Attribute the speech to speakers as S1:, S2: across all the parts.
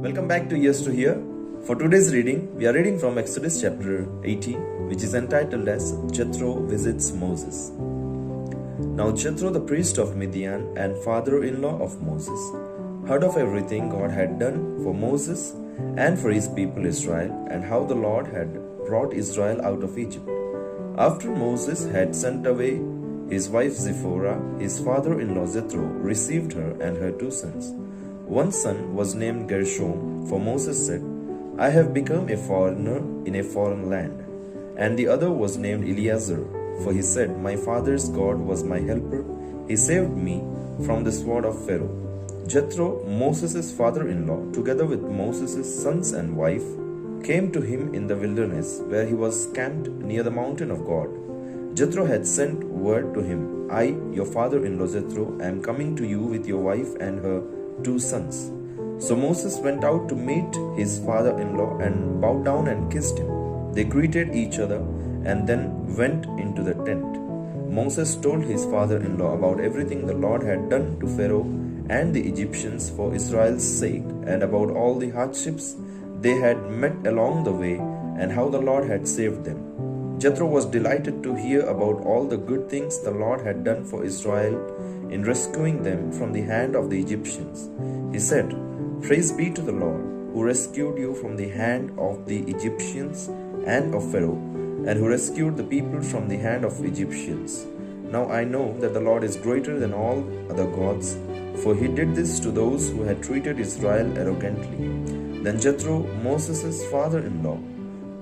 S1: Welcome back to Years to Hear. For today's reading, we are reading from Exodus chapter 18, which is entitled as Jethro Visits Moses. Now Jethro, the priest of Midian and father-in-law of Moses, heard of everything God had done for Moses and for his people Israel, and how the Lord had brought Israel out of Egypt. After Moses had sent away his wife Zipporah, his father-in-law Jethro received her and her 2 sons. One son was named Gershom, for Moses said, I have become a foreigner in a foreign land. And the other was named Eleazar, for he said, my father's God was my helper. He saved me from the sword of Pharaoh. Jethro, Moses' father-in-law, together with Moses' sons and wife, came to him in the wilderness, where he was camped near the mountain of God. Jethro had sent word to him, I, your father-in-law Jethro, am coming to you with your wife and her 2 sons. So Moses went out to meet his father-in-law and bowed down and kissed him. They greeted each other and then went into the tent. Moses told his father-in-law about everything the Lord had done to Pharaoh and the Egyptians for Israel's sake, and about all the hardships they had met along the way, and how the Lord had saved them. Jethro was delighted to hear about all the good things the Lord had done for Israel in rescuing them from the hand of the Egyptians. He said, Praise be to the Lord, who rescued you from the hand of the Egyptians and of Pharaoh, and who rescued the people from the hand of Egyptians. Now I know that the Lord is greater than all other gods, for he did this to those who had treated Israel arrogantly. Then Jethro, Moses' father-in-law,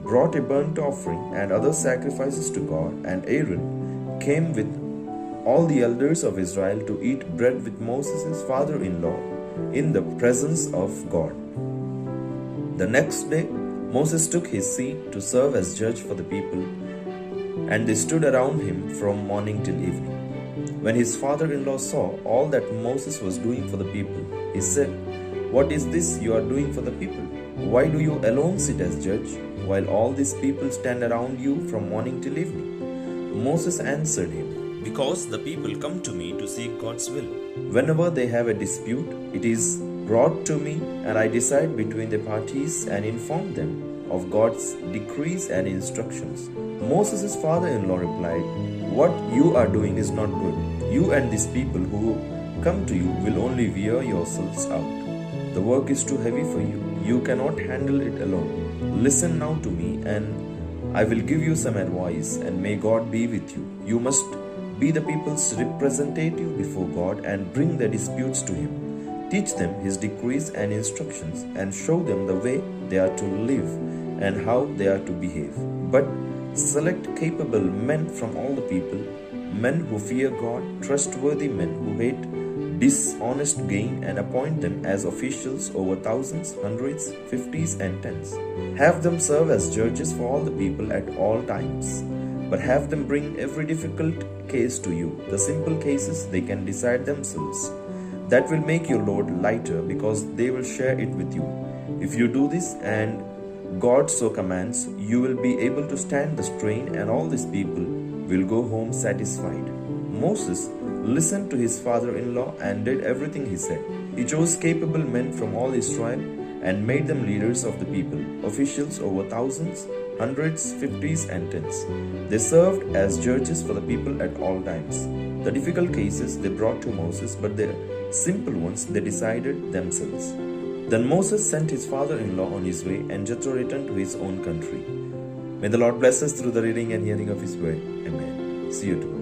S1: brought a burnt offering and other sacrifices to God, and Aaron came with all the elders of Israel to eat bread with Moses' father-in-law in the presence of God. The next day, Moses took his seat to serve as judge for the people, and they stood around him from morning till evening. When his father-in-law saw all that Moses was doing for the people, he said, What is this you are doing for the people? Why do you alone sit as judge, while all these people stand around you from morning till evening? Moses answered him, Because the people come to me to seek God's will. Whenever they have a dispute, it is brought to me, and I decide between the parties and inform them of God's decrees and instructions. Moses' father-in-law replied, What you are doing is not good. You and these people who come to you will only wear yourselves out. The work is too heavy for you. You cannot handle it alone. Listen now to me, and I will give you some advice, and may God be with you. You must be the people's representative before God and bring their disputes to Him. Teach them His decrees and instructions, and show them the way they are to live and how they are to behave. But select capable men from all the people, men who fear God, trustworthy men who hate dishonest gain, and appoint them as officials over thousands, hundreds, fifties, and tens. Have them serve as judges for all the people at all times. But have them bring every difficult case to you. The simple cases they can decide themselves. That will make your load lighter, because they will share it with you. If you do this, and God so commands, you will be able to stand the strain, and all these people will go home satisfied. Moses listened to his father-in-law and did everything he said. He chose capable men from all Israel and made them leaders of the people, officials over thousands, hundreds, fifties, and tens. They served as judges for the people at all times. The difficult cases they brought to Moses, but the simple ones they decided themselves. Then Moses sent his father-in-law on his way, and Jethro returned to his own country. May the Lord bless us through the reading and hearing of His word. Amen. See you tomorrow.